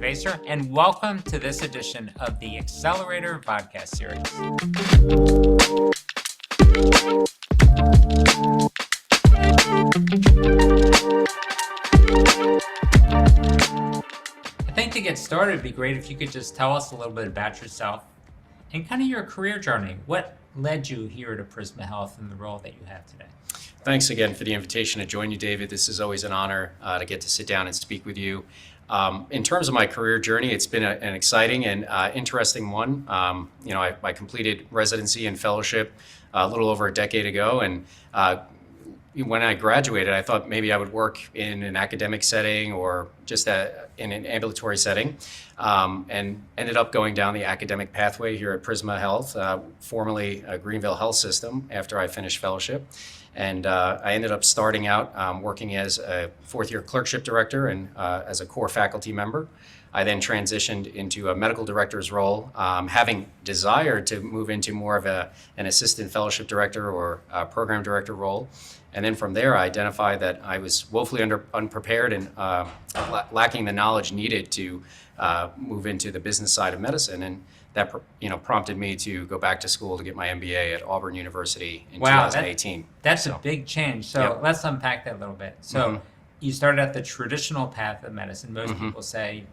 Vaser, and welcome to this edition of the Accelerator podcast series. I think to get started, it'd be great if you could just tell us a little bit about yourself and kind of your career journey. What led you here to Prisma Health and the role that you have today? Thanks again for the invitation to join you, David. This is always an honor to get to sit down and speak with you. In terms of my career journey, it's been an exciting and interesting one. I completed residency and fellowship a little over a decade ago, and when I graduated, I thought maybe I would work in an academic setting or just in an ambulatory setting, and ended up going down the academic pathway here at Prisma Health, formerly Greenville Health System, after I finished fellowship. And I ended up starting out working as a fourth-year clerkship director and as a core faculty member. I then transitioned into a medical director's role, having desired to move into more of an assistant fellowship director or program director role. And then from there, I identified that I was woefully unprepared and lacking the knowledge needed to move into the business side of medicine. And that prompted me to go back to school to get my MBA at Auburn University in 2018. That's a big change. So Let's unpack that a little bit. So you started at the traditional path of medicine. Most people say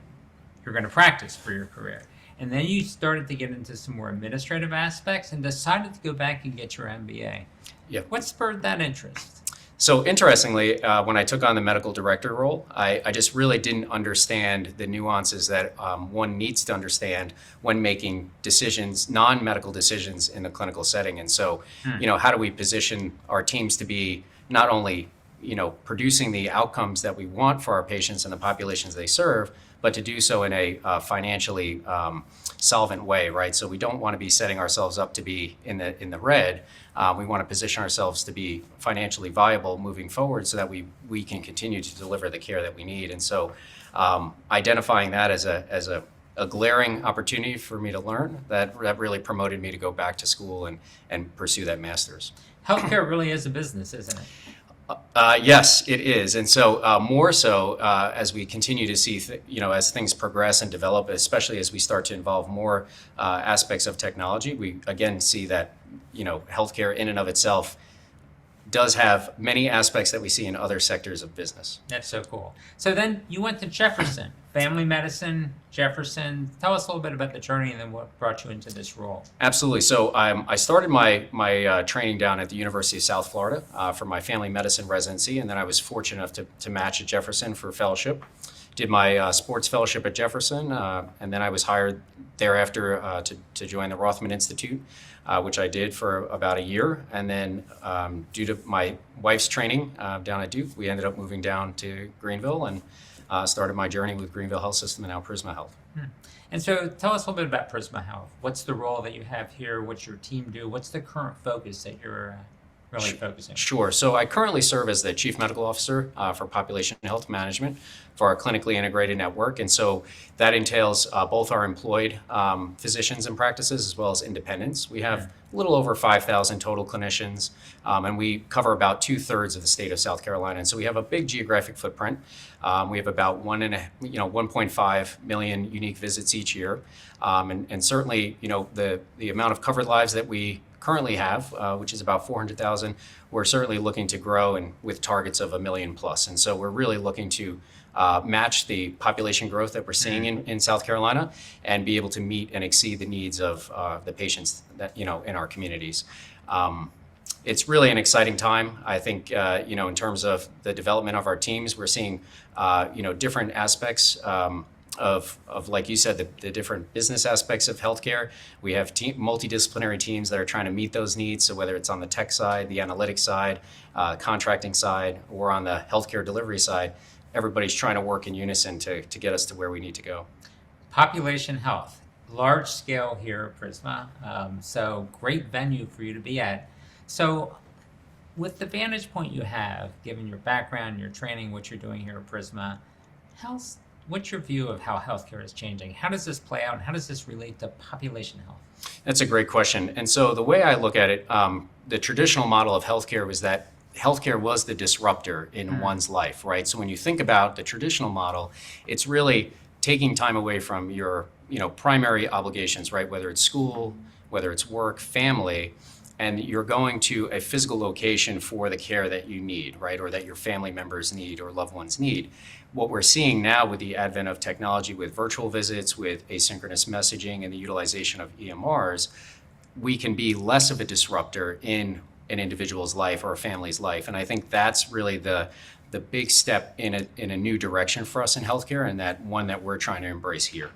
you're going to practice for your career. And then you started to get into some more administrative aspects and decided to go back and get your MBA. Yep. What spurred that interest? So interestingly, when I took on the medical director role, I just really didn't understand the nuances that one needs to understand when making decisions, non-medical decisions in the clinical setting. And so, how do we position our teams to be not only, producing the outcomes that we want for our patients and the populations they serve, but to do so in a financially solvent way, right? So we don't want to be setting ourselves up to be in the red. We want to position ourselves to be financially viable moving forward so that we can continue to deliver the care that we need. And so identifying that as a glaring opportunity for me to learn, that really promoted me to go back to school and pursue that master's. Healthcare really is a business, isn't it? Yes, it is. And so more so as we continue to see, as things progress and develop, especially as we start to involve more aspects of technology, we again see that, healthcare in and of itself does have many aspects that we see in other sectors of business. That's so cool. So then you went to Jefferson, family medicine, Jefferson. Tell us a little bit about the journey and then what brought you into this role. Absolutely. So I started my training down at the University of South Florida for my family medicine residency, and then I was fortunate enough to match at Jefferson for fellowship. Did my sports fellowship at Jefferson, and then I was hired thereafter to join the Rothman Institute, which I did for about a year. And then due to my wife's training down at Duke, we ended up moving down to Greenville and started my journey with Greenville Health System and now Prisma Health. And so tell us a little bit about Prisma Health. What's the role that you have here? What's your team do? What's the current focus that you're really focusing on? Sure. So I currently serve as the Chief Medical Officer for Population Health Management for our clinically integrated network. And so that entails both our employed physicians and practices as well as independents. We have a little over 5,000 total clinicians, and we cover about 2/3 of the state of South Carolina. And so we have a big geographic footprint. We have about 1.5 million unique visits each year. And certainly, the amount of covered lives that we currently have, which is about 400,000, we're certainly looking to grow and with targets of 1 million plus. And so we're really looking to match the population growth that we're seeing in South Carolina and be able to meet and exceed the needs of the patients that, in our communities. It's really an exciting time. I think, in terms of the development of our teams, we're seeing, different aspects of like you said, the different business aspects of healthcare. We have multidisciplinary teams that are trying to meet those needs. So whether it's on the tech side, the analytics side, contracting side, or on the healthcare delivery side, everybody's trying to work in unison to get us to where we need to go. Population health, large scale here at Prisma. So great venue for you to be at. So with the vantage point you have, given your background, your training, what you're doing here at Prisma, what's your view of how healthcare is changing? How does this play out? And how does this relate to population health? That's a great question. And so the way I look at it, the traditional model of healthcare was that healthcare was the disruptor in one's life, right? So when you think about the traditional model, it's really taking time away from your, primary obligations, right? Whether it's school, whether it's work, family, and you're going to a physical location for the care that you need, right? Or that your family members need or loved ones need. What we're seeing now with the advent of technology, with virtual visits, with asynchronous messaging, and the utilization of EMRs, we can be less of a disruptor in an individual's life or a family's life. And I think that's really the big step in a new direction for us in healthcare, and that one that we're trying to embrace here.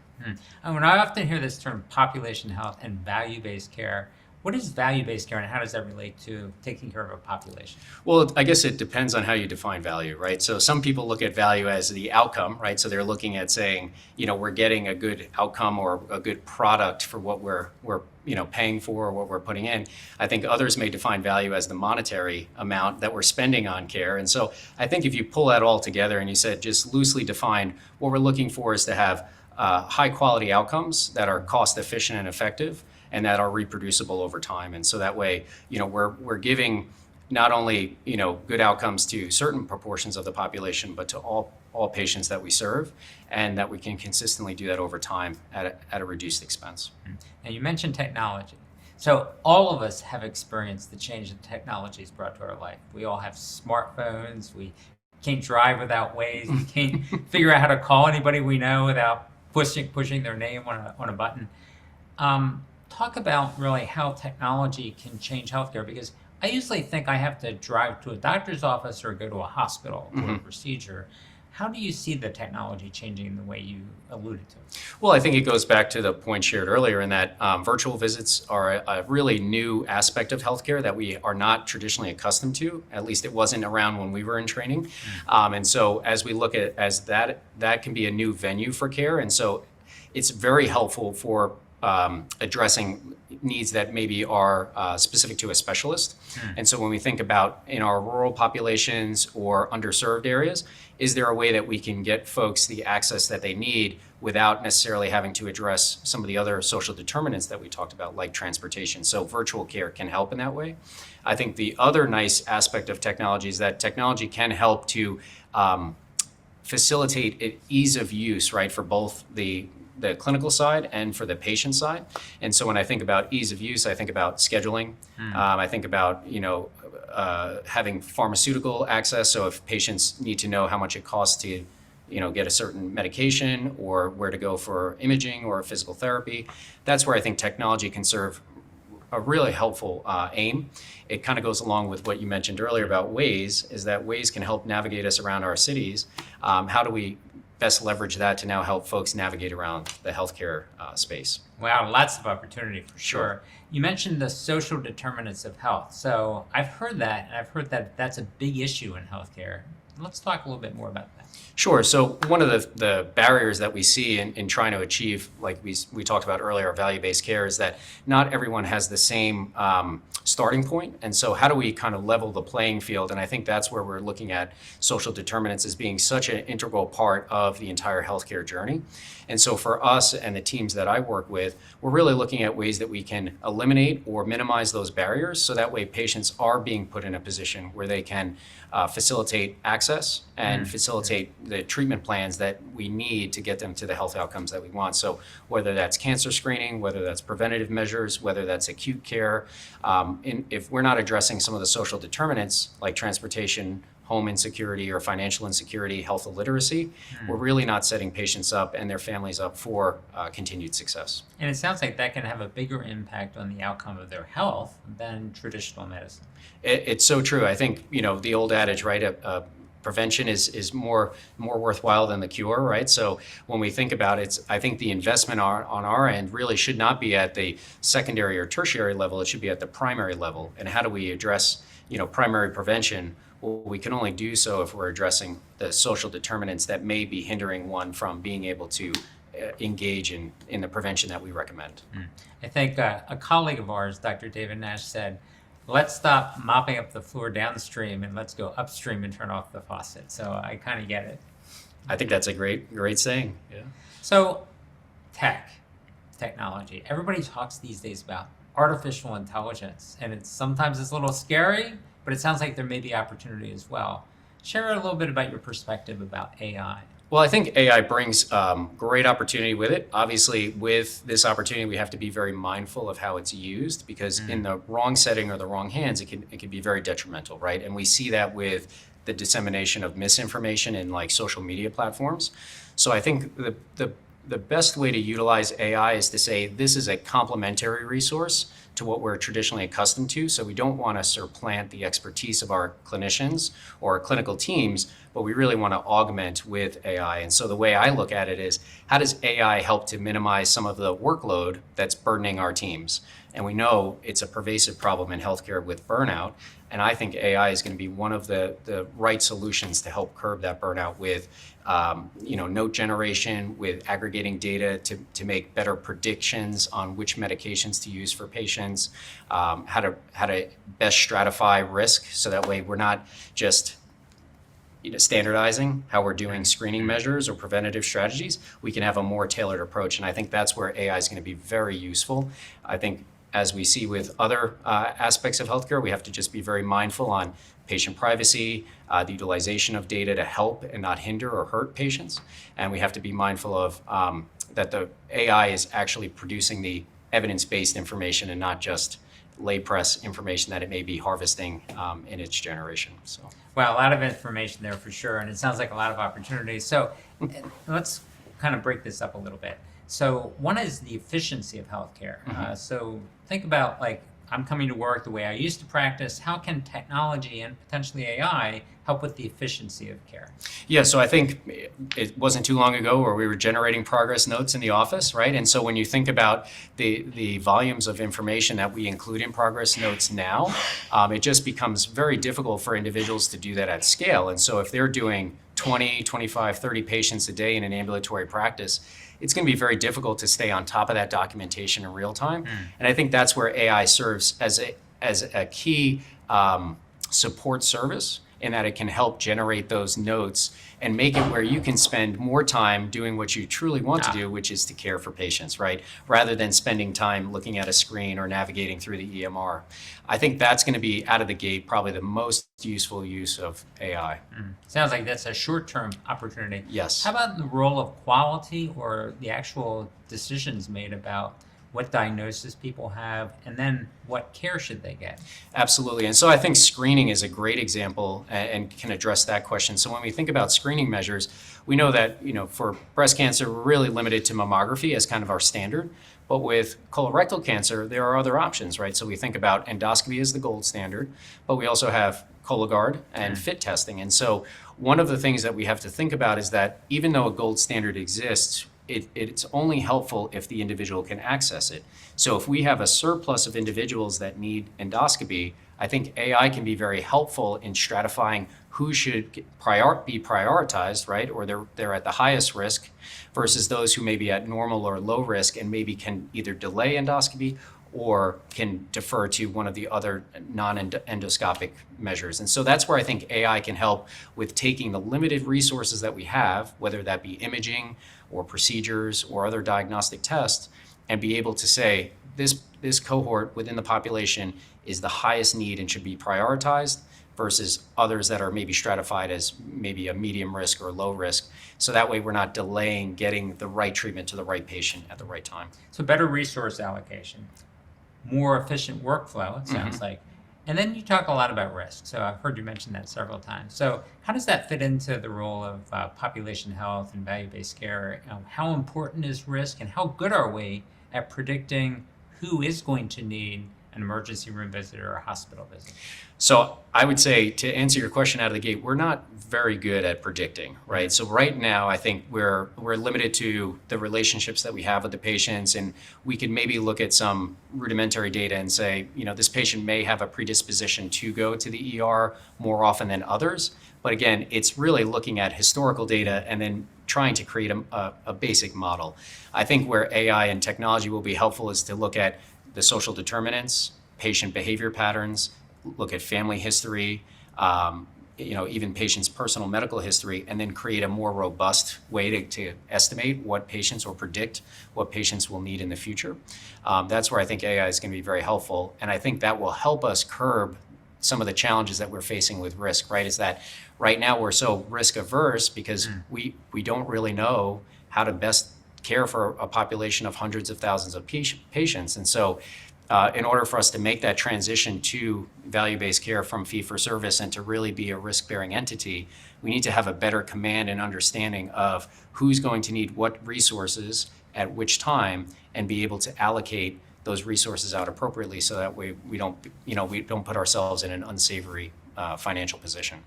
And when I often hear this term population health and value-based care, what is value-based care and how does that relate to taking care of a population? Well, I guess it depends on how you define value, right? So some people look at value as the outcome, right? So they're looking at saying, we're getting a good outcome or a good product for what we're paying for or what we're putting in. I think others may define value as the monetary amount that we're spending on care. And so I think if you pull that all together and you said just loosely defined, what we're looking for is to have high quality outcomes that are cost efficient and effective, and that are reproducible over time. And so that way, we're giving not only, good outcomes to certain proportions of the population, but to all patients that we serve, and that we can consistently do that over time at a reduced expense. Now, you mentioned technology. So all of us have experienced the change that technology has brought to our life. We all have smartphones. We can't drive without Waze. We can't figure out how to call anybody we know without pushing their name on a button. Talk about really how technology can change healthcare, because I usually think I have to drive to a doctor's office or go to a hospital for a procedure. How do you see the technology changing in the way you alluded to? Well, I think it goes back to the point shared earlier in that virtual visits are a really new aspect of healthcare that we are not traditionally accustomed to. At least it wasn't around when we were in training. And so as we look at as that can be a new venue for care. And so it's very helpful for addressing needs that maybe are specific to a specialist. And so when we think about in our rural populations or underserved areas, is there a way that we can get folks the access that they need without necessarily having to address some of the other social determinants that we talked about, like transportation? So virtual care can help in that way. I think the other nice aspect of technology is that technology can help to facilitate ease of use, right, for both the clinical side and for the patient side. And so when I think about ease of use, I think about scheduling. I think about, having pharmaceutical access. So if patients need to know how much it costs to, get a certain medication or where to go for imaging or physical therapy, that's where I think technology can serve a really helpful aim. It kind of goes along with what you mentioned earlier about Waze, is that Waze can help navigate us around our cities. How do we best leverage that to now help folks navigate around the healthcare space? Wow, lots of opportunity for sure. Sure. You mentioned the social determinants of health. So I've heard that, and I've heard that that's a big issue in healthcare. Let's talk a little bit more about that. Sure. So one of the barriers that we see in trying to achieve, like we talked about earlier, value-based care, is that not everyone has the same starting point. And so how do we kind of level the playing field? And I think that's where we're looking at social determinants as being such an integral part of the entire healthcare journey. And so for us and the teams that I work with, we're really looking at ways that we can eliminate or minimize those barriers, so that way patients are being put in a position where they can facilitate access and facilitate the treatment plans that we need to get them to the health outcomes that we want. So whether that's cancer screening, whether that's preventative measures, whether that's acute care, if we're not addressing some of the social determinants like transportation, home insecurity or financial insecurity, health illiteracy, we're really not setting patients up and their families up for continued success. And it sounds like that can have a bigger impact on the outcome of their health than traditional medicine. It's so true. I think, the old adage, right? Prevention is more worthwhile than the cure, right? So when we think about it, I think the investment on our end really should not be at the secondary or tertiary level. It should be at the primary level. And how do we address, primary prevention? Well, we can only do so if we're addressing the social determinants that may be hindering one from being able to engage in the prevention that we recommend. I think a colleague of ours, Dr. David Nash, said, let's stop mopping up the floor downstream and let's go upstream and turn off the faucet. So I kind of get it. I think that's a great saying. Yeah. So technology. Everybody talks these days about artificial intelligence, and sometimes it's a little scary, but it sounds like there may be opportunity as well. Share a little bit about your perspective about AI. Well, I think AI brings great opportunity with it. Obviously, with this opportunity, we have to be very mindful of how it's used because in the wrong setting or the wrong hands, it can be very detrimental, right? And we see that with the dissemination of misinformation in like social media platforms. So I think the best way to utilize AI is to say this is a complementary resource to what we're traditionally accustomed to. So we don't want to supplant the expertise of our clinicians or our clinical teams, but we really want to augment with AI. And so the way I look at it is, how does AI help to minimize some of the workload that's burdening our teams? And we know it's a pervasive problem in healthcare with burnout. And I think AI is going to be one of the right solutions to help curb that burnout with note generation, with aggregating data to make better predictions on which medications to use for patients, how to best stratify risk so that way we're not just standardizing how we're doing screening measures or preventative strategies. We can have a more tailored approach, and I think that's where AI is going to be very useful. I think as we see with other aspects of healthcare, we have to just be very mindful on patient privacy, the utilization of data to help and not hinder or hurt patients. And we have to be mindful of that the AI is actually producing the evidence-based information and not just lay press information that it may be harvesting in its generation. So, Well, a lot of information there for sure, and it sounds like a lot of opportunities. So let's kind of break this up a little bit. So one is the efficiency of healthcare. So think about, like, I'm coming to work the way I used to practice. How can technology and potentially AI help with the efficiency of care? Yeah, so I think it wasn't too long ago where we were generating progress notes in the office, right? And so when you think about the volumes of information that we include in progress notes now, it just becomes very difficult for individuals to do that at scale. And so if they're doing 20, 25, 30 patients a day in an ambulatory practice, it's going to be very difficult to stay on top of that documentation in real time. And I think that's where AI serves as a key support service, in that it can help generate those notes and make it where you can spend more time doing what you truly want to do, which is to care for patients, right? Rather than spending time looking at a screen or navigating through the EMR. I think that's going to be out of the gate probably the most useful use of AI. Sounds like that's a short-term opportunity. Yes. How about the role of quality or the actual decisions made about what diagnosis people have, and then what care should they get? Absolutely. And so I think screening is a great example and can address that question. So when we think about screening measures, we know that, for breast cancer, we're really limited to mammography as kind of our standard. But with colorectal cancer, there are other options, right? So we think about endoscopy as the gold standard, but we also have Cologuard and FIT testing. And so one of the things that we have to think about is that even though a gold standard exists, it's only helpful if the individual can access it. So if we have a surplus of individuals that need endoscopy, I think AI can be very helpful in stratifying who should be prioritized, right? Or they're at the highest risk versus those who may be at normal or low risk and maybe can either delay endoscopy or can defer to one of the other non-endoscopic measures. And so that's where I think AI can help with taking the limited resources that we have, whether that be imaging or procedures or other diagnostic tests, and be able to say, this cohort within the population is the highest need and should be prioritized versus others that are maybe stratified as maybe a medium risk or low risk. So that way we're not delaying getting the right treatment to the right patient at the right time. So better resource allocation, more efficient workflow, it sounds like. And then you talk a lot about risk. So I've heard you mention that several times. So how does that fit into the role of population health and value-based care? How important is risk, and how good are we at predicting who is going to need an emergency room visit or a hospital visit? So I would say, to answer your question out of the gate, we're not very good at predicting, right? So right now, I think we're limited to the relationships that we have with the patients, and we can maybe look at some rudimentary data and say, this patient may have a predisposition to go to the ER more often than others. But again, it's really looking at historical data and then trying to create a basic model. I think where AI and technology will be helpful is to look at the social determinants, patient behavior patterns, look at family history, even patients' personal medical history, and then create a more robust way to estimate what patients or predict what patients will need in the future. That's where I think AI is going to be very helpful. And I think that will help us curb some of the challenges that we're facing with risk, right? Is that right now we're so risk averse because we don't really know how to best care for a population of hundreds of thousands of patients. And so in order for us to make that transition to value-based care from fee-for-service and to really be a risk-bearing entity, we need to have a better command and understanding of who's going to need what resources at which time and be able to allocate those resources out appropriately so that we don't put ourselves in an unsavory financial position.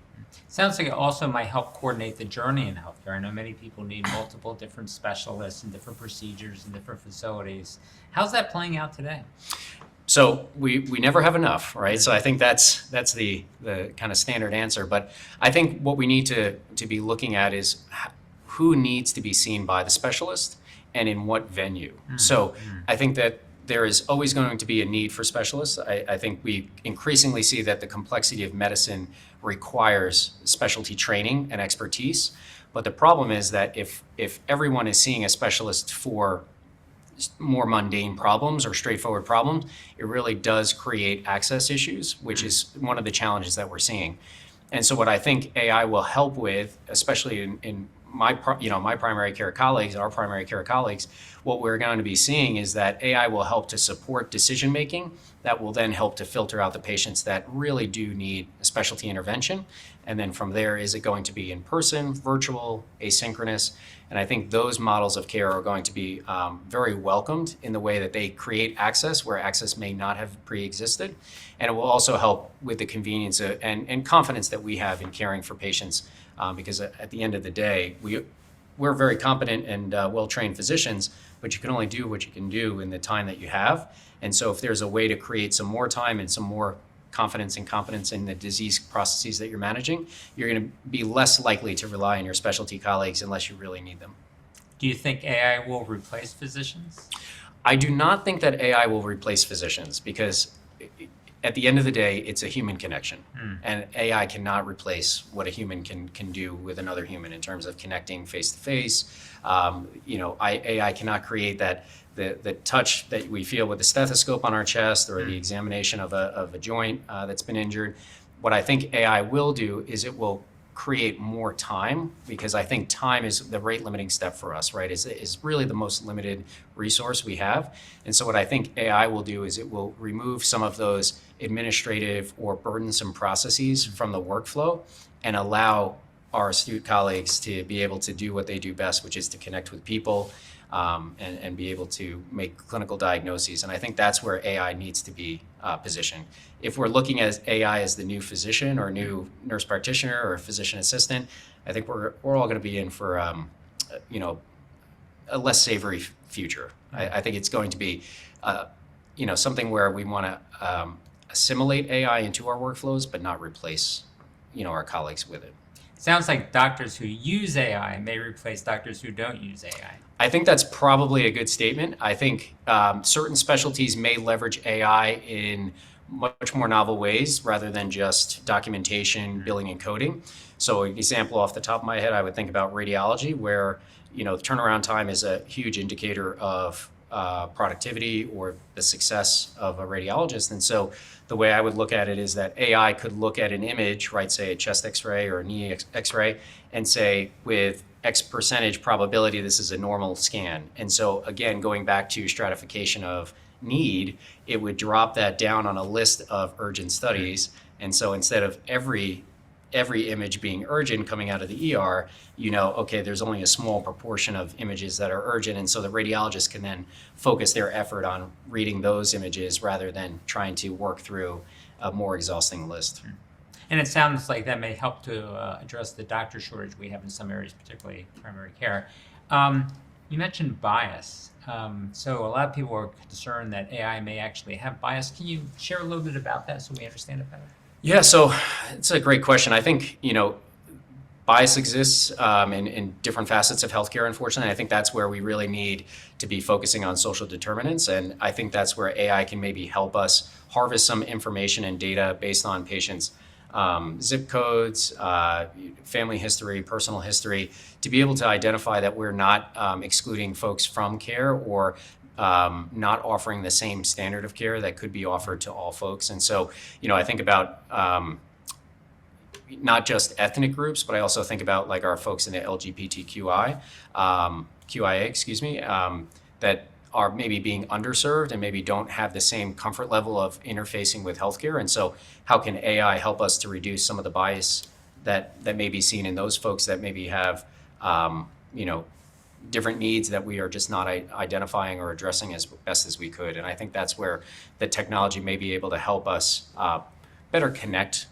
Sounds like it also might help coordinate the journey in healthcare. I know many people need multiple different specialists and different procedures and different facilities. How's that playing out today? So we never have enough, right? So I think that's the kind of standard answer. But I think what we need to be looking at is who needs to be seen by the specialist and in what venue. So I think that there is always going to be a need for specialists. I think we increasingly see that the complexity of medicine requires specialty training and expertise. But the problem is that if everyone is seeing a specialist for more mundane problems or straightforward problems, it really does create access issues, which is one of the challenges that we're seeing. And so what I think AI will help with, especially in my primary care colleagues, our primary care colleagues, what we're going to be seeing is that AI will help to support decision making that will then help to filter out the patients that really do need a specialty intervention. And then from there, is it going to be in person, virtual, asynchronous? And I think those models of care are going to be very welcomed in the way that they create access where access may not have pre-existed. And it will also help with the convenience and confidence that we have in caring for patients because at the end of the day, we're very competent and well-trained physicians, but you can only do what you can do in the time that you have. And so if there's a way to create some more time and some more confidence and competence in the disease processes that you're managing, you're going to be less likely to rely on your specialty colleagues unless you really need them. Do you think AI will replace physicians? I do not think that AI will replace physicians because at the end of the day, it's a human connection. And AI cannot replace what a human can do with another human in terms of connecting face to face. AI cannot create the touch that we feel with the stethoscope on our chest or the examination of a joint that's been injured. What I think AI will do is it will create more time, because I think time is the rate limiting step for us, right? Is really the most limited resource we have. And so what I think AI will do is it will remove some of those administrative or burdensome processes from the workflow and allow our astute colleagues to be able to do what they do best, which is to connect with people and be able to make clinical diagnoses. And I think that's where AI needs to be positioned. If we're looking at AI as the new physician or new nurse practitioner or physician assistant, I think we're all going to be in for a less savory future. I think it's going to be something where we want to assimilate AI into our workflows, but not replace our colleagues with it. Sounds like doctors who use AI may replace doctors who don't use AI. I think that's probably a good statement. I think certain specialties may leverage AI in much more novel ways rather than just documentation, billing, and coding. So an example off the top of my head, I would think about radiology, where turnaround time is a huge indicator of productivity or the success of a radiologist. And so the way I would look at it is that AI could look at an image, right, say a chest x-ray or a knee x-ray, and say with X percentage probability this is a normal scan. And so again, going back to stratification of need, it would drop that down on a list of urgent studies. And so instead of every image being urgent coming out of the ER, okay, there's only a small proportion of images that are urgent. And so the radiologist can then focus their effort on reading those images rather than trying to work through a more exhausting list. And it sounds like that may help to address the doctor shortage we have in some areas, particularly primary care. You mentioned bias. So a lot of people are concerned that AI may actually have bias. Can you share a little bit about that so we understand it better? Yeah, so it's a great question. I think, bias exists in different facets of healthcare, unfortunately. I think that's where we really need to be focusing on social determinants. And I think that's where AI can maybe help us harvest some information and data based on patients' zip codes, family history, personal history, to be able to identify that we're not excluding folks from care or not offering the same standard of care that could be offered to all folks. And so, I think about not just ethnic groups, but I also think about like our folks in the QIA, excuse me, that are maybe being underserved and maybe don't have the same comfort level of interfacing with healthcare. And so how can AI help us to reduce some of the bias that may be seen in those folks that maybe have, different needs that we are just not identifying or addressing as best as we could. And I think that's where the technology may be able to help us better connect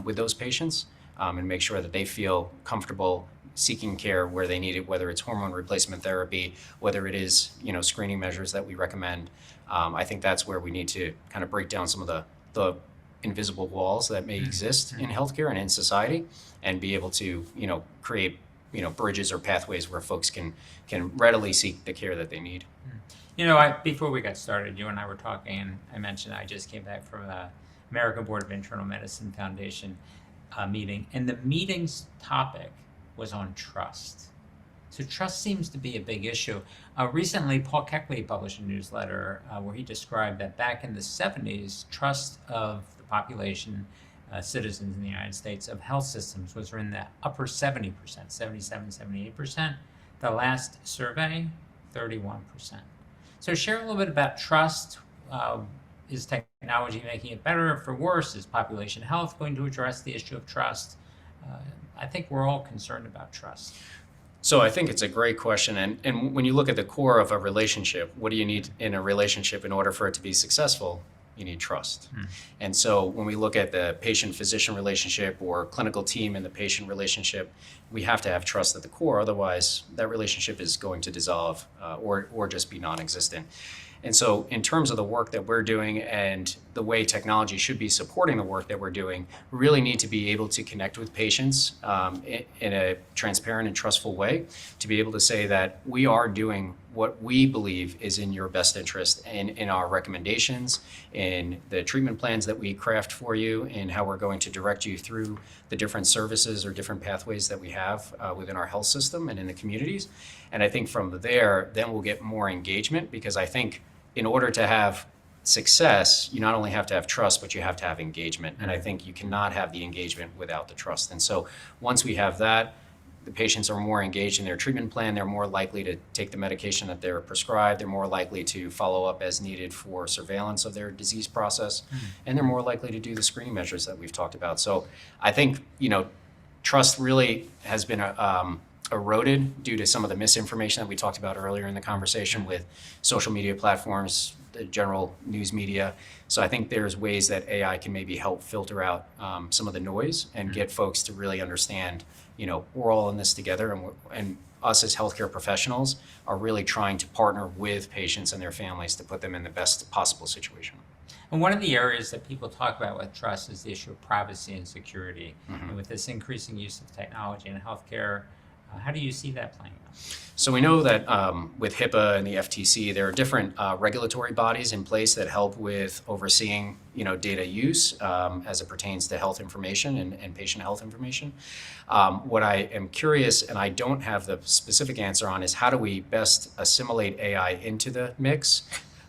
with those patients and make sure that they feel comfortable seeking care where they need it, whether it's hormone replacement therapy, whether it is, screening measures that we recommend. I think that's where we need to kind of break down some of the invisible walls that may exist in healthcare and in society, and be able to, create, bridges or pathways where folks can readily seek the care that they need. Before we got started, you and I were talking, and I mentioned I just came back from the American Board of Internal Medicine Foundation meeting, and the meeting's topic was on trust. So trust seems to be a big issue. Recently, Paul Keckley published a newsletter where he described that back in the 70s, trust of the population, citizens in the United States, of health systems was in the upper 70%, 77, 78%. The last survey, 31%. So share a little bit about trust. Is technology making it better or for worse? Is population health going to address the issue of trust? I think we're all concerned about trust. So I think it's a great question. And when you look at the core of a relationship, what do you need in a relationship in order for it to be successful? You need trust. And so when we look at the patient-physician relationship or clinical team and the patient relationship, we have to have trust at the core. Otherwise, that relationship is going to dissolve or just be non-existent. And so in terms of the work that we're doing and the way technology should be supporting the work that we're doing, we really need to be able to connect with patients in a transparent and trustful way, to be able to say that we are doing what we believe is in your best interest in our recommendations, in the treatment plans that we craft for you, and how we're going to direct you through the different services or different pathways that we have within our health system and in the communities. And I think from there, then we'll get more engagement, because I think in order to have success, you not only have to have trust, but you have to have engagement. And I think you cannot have the engagement without the trust. And so once we have that, the patients are more engaged in their treatment plan. They're more likely to take the medication that they're prescribed. They're more likely to follow up as needed for surveillance of their disease process. And they're more likely to do the screening measures that we've talked about. So I think, trust really has been eroded due to some of the misinformation that we talked about earlier in the conversation with social media platforms, the general news media. So I think there's ways that AI can maybe help filter out some of the noise and get folks to really understand, we're all in this together, and us as healthcare professionals are really trying to partner with patients and their families to put them in the best possible situation. And one of the areas that people talk about with trust is the issue of privacy and security. And with this increasing use of technology in healthcare, how do you see that playing out? So we know that with HIPAA and the FTC, there are different regulatory bodies in place that help with overseeing, data use as it pertains to health information and patient health information. What I am curious, and I don't have the specific answer on, is how do we best assimilate AI into the mix,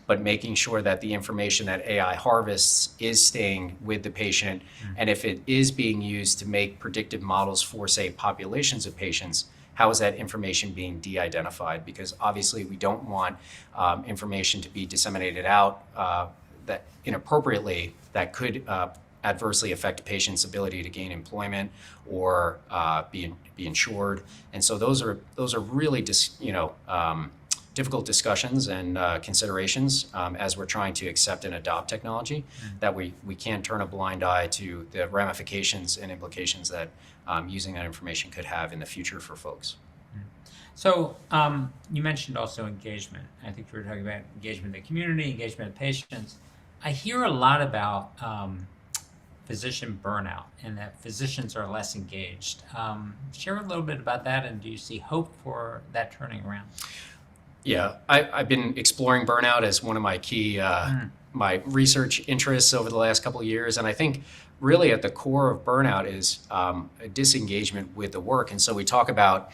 but making sure that the information that AI harvests is staying with the patient. And if it is being used to make predictive models for, say, populations of patients, how is that information being de-identified? Because obviously we don't want information to be disseminated out that inappropriately that could adversely affect patients' ability to gain employment or be insured. And so those are really difficult discussions and considerations as we're trying to accept and adopt technology, that we can't turn a blind eye to the ramifications and implications that using that information could have in the future for folks. So you mentioned also engagement. I think you were talking about engagement in the community, engagement of patients. I hear a lot about physician burnout and that physicians are less engaged. Share a little bit about that, and do you see hope for that turning around? Yeah, I've been exploring burnout as one of my key my research interests over the last couple of years, and I think really at the core of burnout is a disengagement with the work. And so we talk about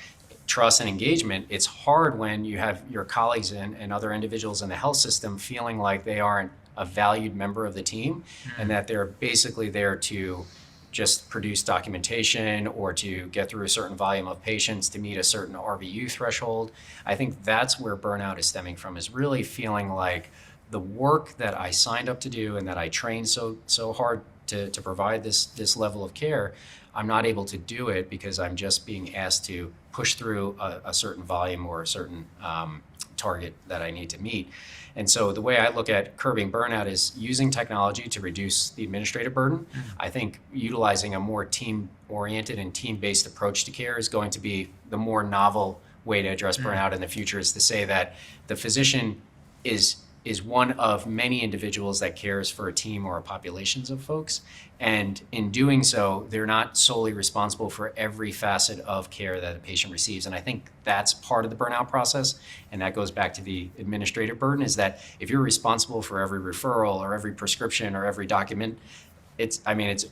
trust and engagement, it's hard when you have your colleagues and other individuals in the health system feeling like they aren't a valued member of the team and that they're basically there to just produce documentation or to get through a certain volume of patients to meet a certain RVU threshold. I think that's where burnout is stemming from, is really feeling like the work that I signed up to do and that I trained so hard to provide this level of care, I'm not able to do it because I'm just being asked to push through a certain volume or a certain target that I need to meet. And so the way I look at curbing burnout is using technology to reduce the administrative burden. I think utilizing a more team-oriented and team-based approach to care is going to be the more novel way to address burnout in the future, is to say that the physician is one of many individuals that cares for a team or a populations of folks. And in doing so, they're not solely responsible for every facet of care that a patient receives. And I think that's part of the burnout process. And that goes back to the administrative burden, is that if you're responsible for every referral or every prescription or every document, it's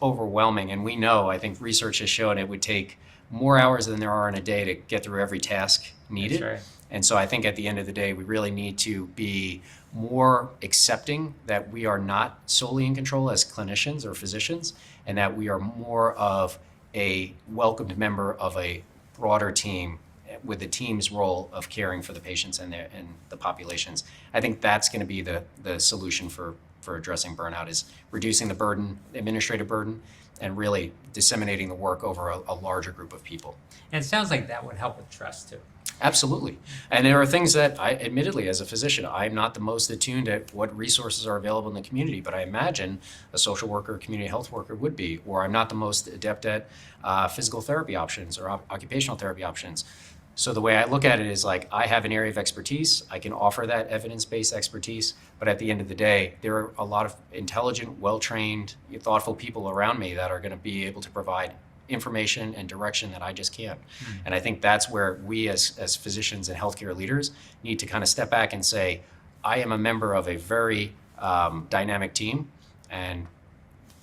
overwhelming. And we know, I think research has shown, it would take more hours than there are in a day to get through every task needed. That's right. And so I think at the end of the day, we really need to be more accepting that we are not solely in control as clinicians or physicians, and that we are more of a welcomed member of a broader team with the team's role of caring for the patients and the populations. I think that's going to be the solution for addressing burnout, is reducing the burden, administrative burden, and really disseminating the work over a larger group of people. And it sounds like that would help with trust too. Absolutely. And there are things that I, admittedly, as a physician, I'm not the most attuned at what resources are available in the community, but I imagine a social worker, a community health worker would be. Or I'm not the most adept at physical therapy options or occupational therapy options. So the way I look at it is like, I have an area of expertise. I can offer that evidence-based expertise. But at the end of the day, there are a lot of intelligent, well-trained, thoughtful people around me that are going to be able to provide information and direction that I just can't. And I think that's where we as physicians and healthcare leaders need to kind of step back and say, I am a member of a very dynamic team, and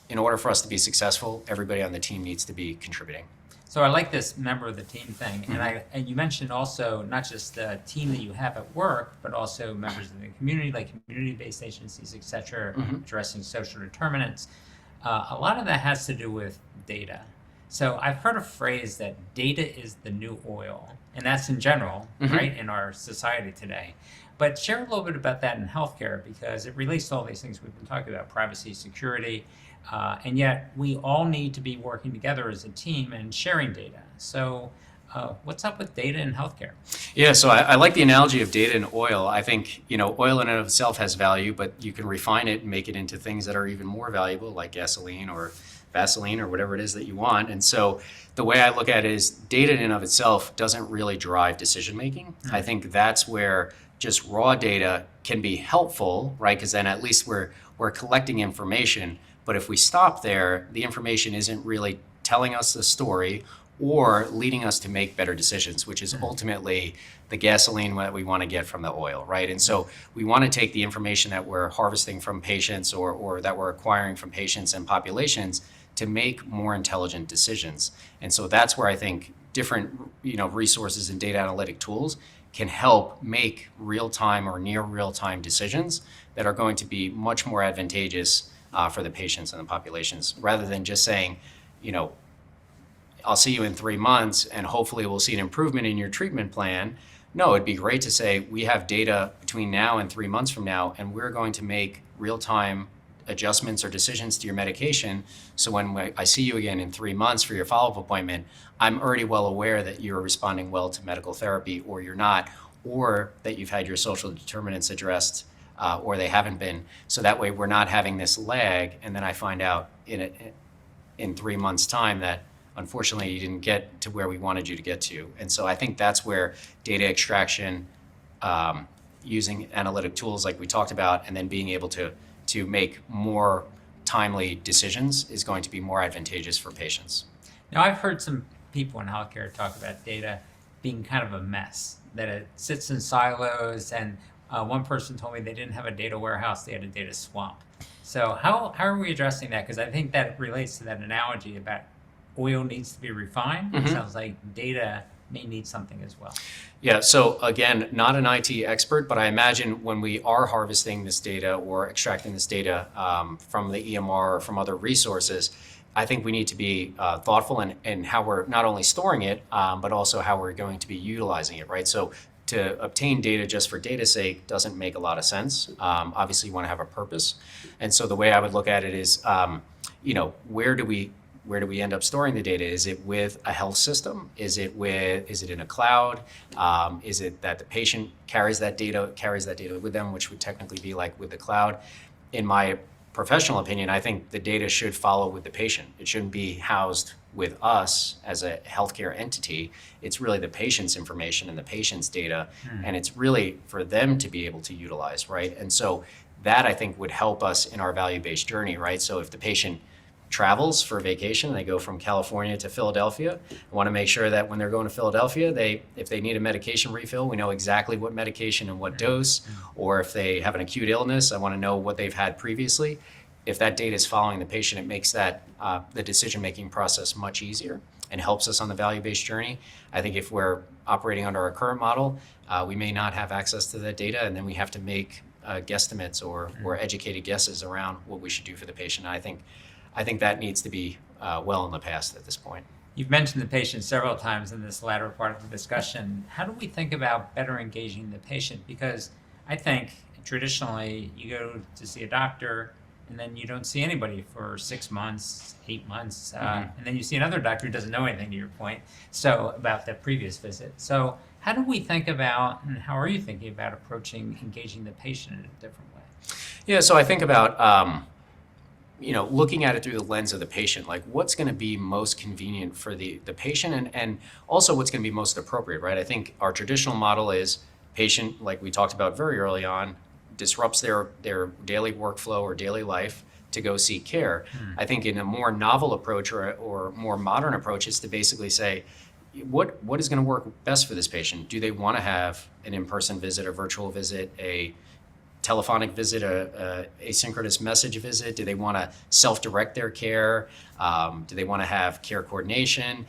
in order for us to be successful, everybody on the team needs to be contributing. So I like this member of the team thing, and you mentioned also not just the team that you have at work, but also members of the community, like community-based agencies, et cetera, addressing social determinants. A lot of that has to do with data. So I've heard a phrase that data is the new oil, and that's in general, right, in our society today. But share a little bit about that in healthcare, because it relates to all these things we've been talking about, privacy, security, and yet we all need to be working together as a team and sharing data. So what's up with data in healthcare? Yeah, so I like the analogy of data and oil. I think, oil in and of itself has value, but you can refine it and make it into things that are even more valuable, like gasoline or Vaseline or whatever it is that you want. And so the way I look at it is, data in and of itself doesn't really drive decision making. I think that's where just raw data can be helpful, right? Because then at least we're collecting information. But if we stop there, the information isn't really telling us the story or leading us to make better decisions, which is ultimately the gasoline that we want to get from the oil, right? And so we want to take the information that we're harvesting from patients or that we're acquiring from patients and populations to make more intelligent decisions. And so that's where I think different resources and data analytic tools can help make real-time or near real-time decisions that are going to be much more advantageous for the patients and the populations, rather than just saying, I'll see you in 3 months and hopefully we'll see an improvement in your treatment plan. No, it'd be great to say, we have data between now and 3 months from now, and we're going to make real-time adjustments or decisions to your medication. So when I see you again in 3 months for your follow-up appointment, I'm already well aware that you're responding well to medical therapy, or you're not, or that you've had your social determinants addressed, or they haven't been. So that way we're not having this lag, and then I find out in 3 months' time that unfortunately you didn't get to where we wanted you to get to. And so I think that's where data extraction, using analytic tools like we talked about, and then being able to make more timely decisions is going to be more advantageous for patients. Now, I've heard some people in healthcare talk about data being kind of a mess, that it sits in silos, and one person told me they didn't have a data warehouse, they had a data swamp. So how are we addressing that? Because I think that relates to that analogy about oil needs to be refined. It sounds like data may need something as well. Yeah, so again, not an IT expert, but I imagine when we are harvesting this data or extracting this data from the EMR or from other resources, I think we need to be thoughtful in how we're not only storing it, but also how we're going to be utilizing it, right? So to obtain data just for data's sake doesn't make a lot of sense. Obviously, you want to have a purpose. And so the way I would look at it is, where do we end up storing the data? Is it with a health system? Is it in a cloud? Is it that the patient carries that data with them, which would technically be like with the cloud? In my professional opinion, I think the data should follow with the patient. It shouldn't be housed with us as a healthcare entity. It's really the patient's information and the patient's data, and it's really for them to be able to utilize, right? And so that I think would help us in our value-based journey, right? So if the patient travels for vacation, they go from California to Philadelphia, I want to make sure that when they're going to Philadelphia, if they need a medication refill, we know exactly what medication and what dose, or if they have an acute illness, I want to know what they've had previously. If that data is following the patient, it makes that the decision-making process much easier and helps us on the value-based journey. I think if we're operating under our current model, we may not have access to that data, and then we have to make guesstimates or educated guesses around what we should do for the patient. And I think that needs to be well in the past at this point. You've mentioned the patient several times in this latter part of the discussion. How do we think about better engaging the patient? Because I think traditionally you go to see a doctor and then you don't see anybody for 6 months, 8 months, and then you see another doctor who doesn't know anything, to your point, so about that previous visit. So how do we think about, and how are you thinking about approaching engaging the patient in a different way? Yeah, so I think about looking at it through the lens of the patient, like what's going to be most convenient for the patient and also what's going to be most appropriate, right? I think our traditional model is patient, like we talked about very early on, disrupts their daily workflow or daily life to go seek care. I think in a more novel approach or more modern approach is to basically say, what is going to work best for this patient? Do they want to have an in-person visit, a virtual visit, a telephonic visit, a asynchronous message visit? Do they want to self-direct their care? Do they want to have care coordination?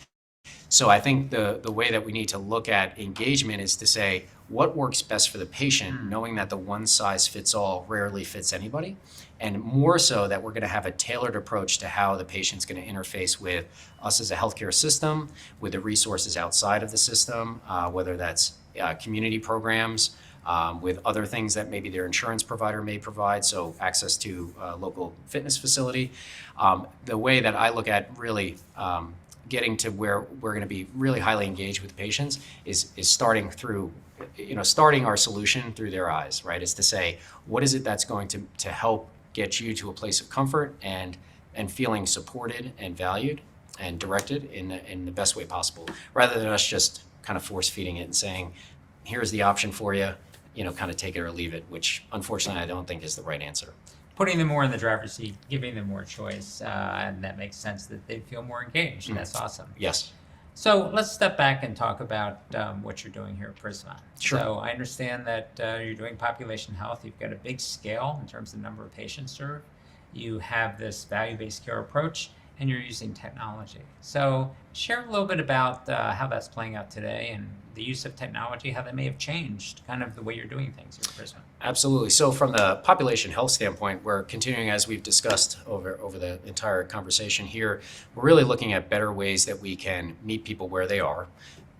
So I think the way that we need to look at engagement is to say what works best for the patient, knowing that the one size fits all rarely fits anybody, and more so that we're going to have a tailored approach to how the patient's going to interface with us as a healthcare system, with the resources outside of the system, whether that's community programs, with other things that maybe their insurance provider may provide, so access to a local fitness facility. The way that I look at really getting to where we're going to be really highly engaged with patients is starting our solution through their eyes, right? Is to say, what is it that's going to help get you to a place of comfort and feeling supported and valued and directed in the best way possible, rather than us just kind of force feeding it and saying, here's the option for you, kind of take it or leave it, which unfortunately I don't think is the right answer. Putting them more in the driver's seat, giving them more choice, and that makes sense that they feel more engaged. That's awesome. Yes. So let's step back and talk about what you're doing here at Prisma. Sure. So I understand that you're doing population health. You've got a big scale in terms of number of patients served. You have this value-based care approach, and you're using technology. So share a little bit about how that's playing out today and the use of technology, how that may have changed kind of the way you're doing things here at Prisma. Absolutely. So from the population health standpoint, we're continuing, as we've discussed over the entire conversation here, we're really looking at better ways that we can meet people where they are,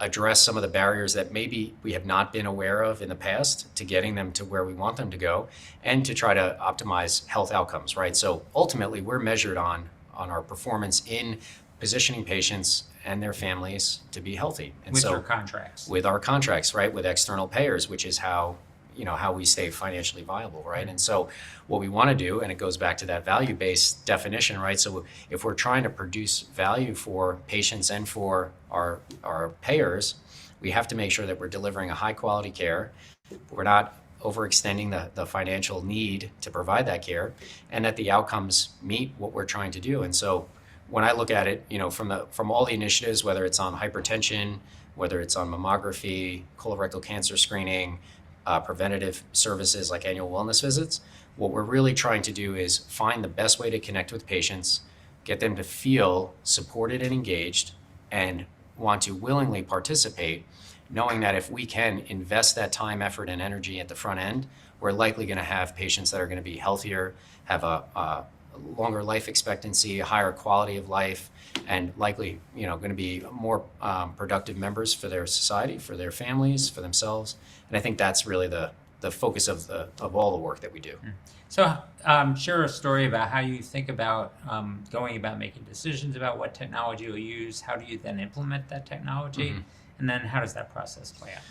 address some of the barriers that maybe we have not been aware of in the past to getting them to where we want them to go, and to try to optimize health outcomes, right? So ultimately, we're measured on our performance in positioning patients and their families to be healthy. And With so your contracts. with our contracts, right, with external payers, which is how we stay financially viable, right? And so what we want to do, and it goes back to that value-based definition, right? So if we're trying to produce value for patients and for our payers, we have to make sure that we're delivering a high quality care. We're not overextending the financial need to provide that care, and that the outcomes meet what we're trying to do. And so when I look at it, from all the initiatives, whether it's on hypertension, whether it's on mammography, colorectal cancer screening, preventative services like annual wellness visits, what we're really trying to do is find the best way to connect with patients, get them to feel supported and engaged, and want to willingly participate, knowing that if we can invest that time, effort, and energy at the front end, we're likely going to have patients that are going to be healthier, have a longer life expectancy, a higher quality of life, and likely, going to be more productive members for their society, for their families, for themselves. And I think that's really the focus of all the work that we do. So share a story about how you think about going about making decisions about what technology you'll use. How do you then implement that technology? And then how does that process play out?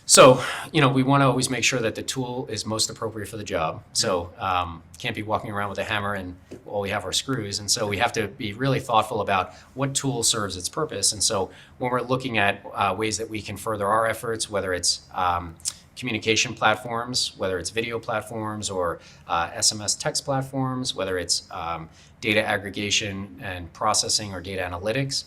So, we want to always make sure that the tool is most appropriate for the job. So, can't be walking around with a hammer and all we have are screws. And so we have to be really thoughtful about what tool serves its purpose. And so when we're looking at ways that we can further our efforts, whether it's communication platforms, whether it's video platforms or SMS text platforms, whether it's data aggregation and processing or data analytics,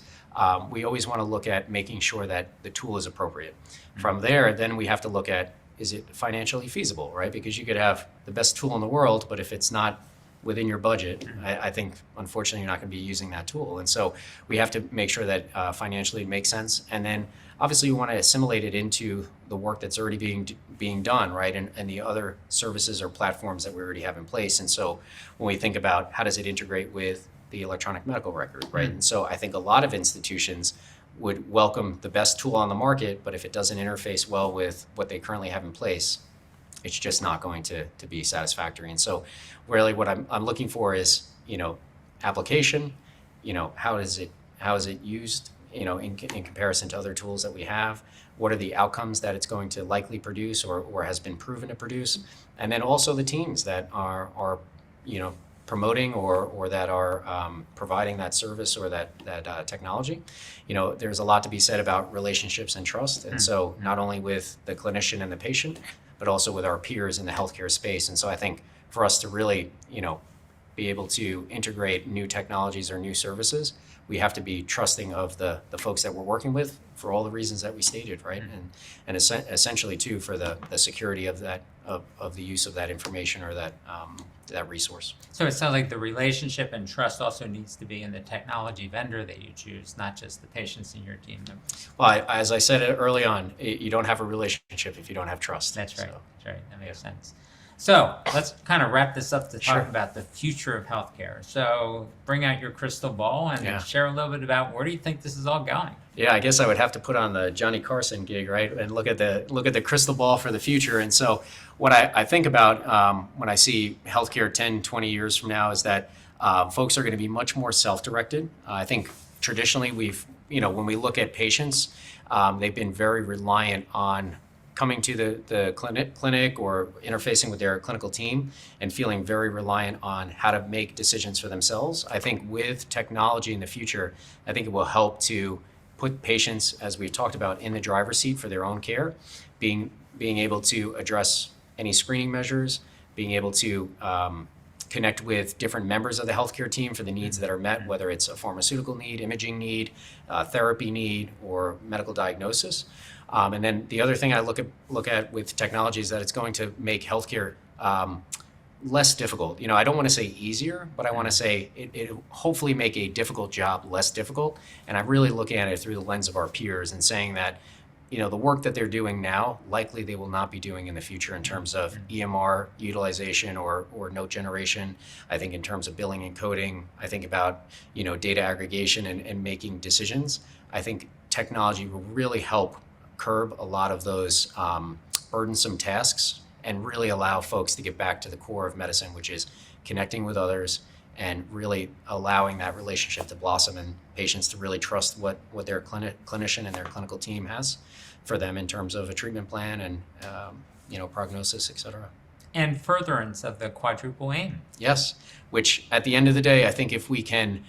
we always want to look at making sure that the tool is appropriate. From there, then we have to look at, is it financially feasible, right? Because you could have the best tool in the world, but if it's not within your budget, I think, unfortunately, you're not going to be using that tool. And so we have to make sure that financially it makes sense. And then, obviously, we want to assimilate it into the work that's already being done, right? And the other services or platforms that we already have in place. And so when we think about how does it integrate with the electronic medical record, right? And so I think a lot of institutions would welcome the best tool on the market, but if it doesn't interface well with what they currently have in place, it's just not going to be satisfactory. And so really what I'm looking for is, application, how is it used, in comparison to other tools that we have? What are the outcomes that it's going to likely produce or has been proven to produce? And then also the teams that are promoting or that are providing that service or that technology. There's a lot to be said about relationships and trust. And so not only with the clinician and the patient, but also with our peers in the healthcare space. And so I think for us to really, be able to integrate new technologies or new services, we have to be trusting of the folks that we're working with for all the reasons that we stated, right? And essentially too for the security of that of the use of that information or that resource. So it sounds like the relationship and trust also needs to be in the technology vendor that you choose, not just the patients in your team members. Well, as I said early on, you don't have a relationship if you don't have trust. That's right. So. That's right. That makes sense. So let's kind of wrap this up to talk Sure. about the future of healthcare. So bring out your crystal ball and share a little bit about where do you think this is all going? Yeah, I guess I would have to put on the Johnny Carson gig, right, and look at the crystal ball for the future. And so what I think about when I see healthcare 10, 20 years from now is that folks are going to be much more self-directed. I think traditionally when we look at patients, they've been very reliant on coming to the clinic or interfacing with their clinical team and feeling very reliant on how to make decisions for themselves. I think with technology in the future, I think it will help to put patients, as we've talked about, in the driver's seat for their own care, being able to address any screening measures, being able to connect with different members of the healthcare team for the needs that are met, whether it's a pharmaceutical need, imaging need, therapy need, or medical diagnosis. And then the other thing I look at with technology is that it's going to make healthcare less difficult. I don't want to say easier, but I want to say it hopefully make a difficult job less difficult. And I'm really looking at it through the lens of our peers and saying that, the work that they're doing now, likely they will not be doing in the future in terms of EMR utilization or note generation. I think in terms of billing and coding, I think about, data aggregation and making decisions. I think technology will really help curb a lot of those burdensome tasks and really allow folks to get back to the core of medicine, which is connecting with others and really allowing that relationship to blossom and patients to really trust what their clinician and their clinical team has for them in terms of a treatment plan and prognosis, et cetera. And furtherance of the quadruple aim. Yes, which at the end of the day, I think if we can,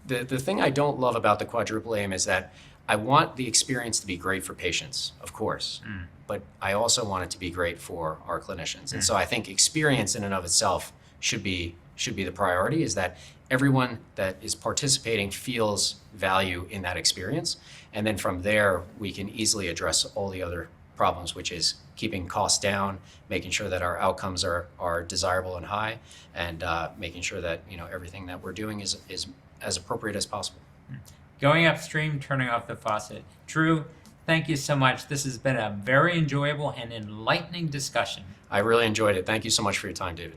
the thing I don't love about the quadruple aim is that I want the experience to be great for patients, of course, but I also want it to be great for our clinicians. And so I think experience in and of itself should be the priority, is that everyone that is participating feels value in that experience. And then from there, we can easily address all the other problems, which is keeping costs down, making sure that our outcomes are desirable and high, and making sure that everything that we're doing is as appropriate as possible. Going upstream, turning off the faucet. Drew, thank you so much. This has been a very enjoyable and enlightening discussion. I really enjoyed it. Thank you so much for your time, David.